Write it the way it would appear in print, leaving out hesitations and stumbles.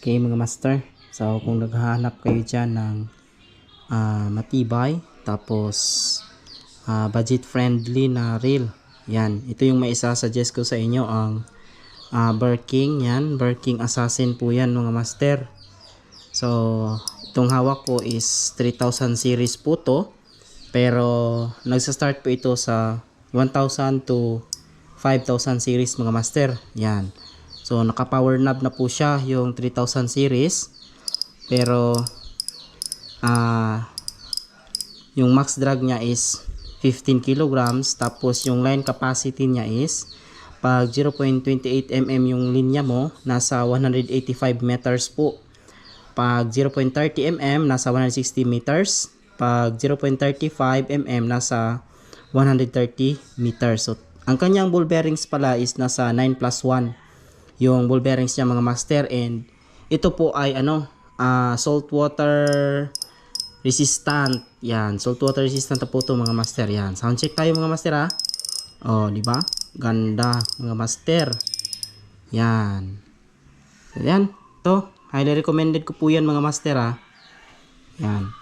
Okay mga master, so kung naghahanap kayo dyan ng matibay tapos budget friendly na reel, yan, ito yung maisa-suggest ko sa inyo, ang Berking, yan, Berking Assassin po yan mga master. So itong hawak ko is 3000 series po to, pero nagsa-start po ito sa 1000 to 5000 series mga master, yan. So naka power knob na po siya yung 3000 series, pero yung max drag niya is 15 kilograms, tapos yung line capacity niya is pag 0.28 mm yung linya mo nasa 185 meters po, pag 0.30 mm nasa 160 meters, pag 0.35 mm nasa 130 meters. So ang kanyang ball bearings pala is nasa 9+1 yung ball bearings niya mga master, and ito po ay salt water resistant. Yan, salt water resistant na po to mga master. Yan, sound check tayo mga master ha. Oh, di ba? Ganda mga master. Yan. So, yan, to highly recommended ko po yan mga master ha. Yan.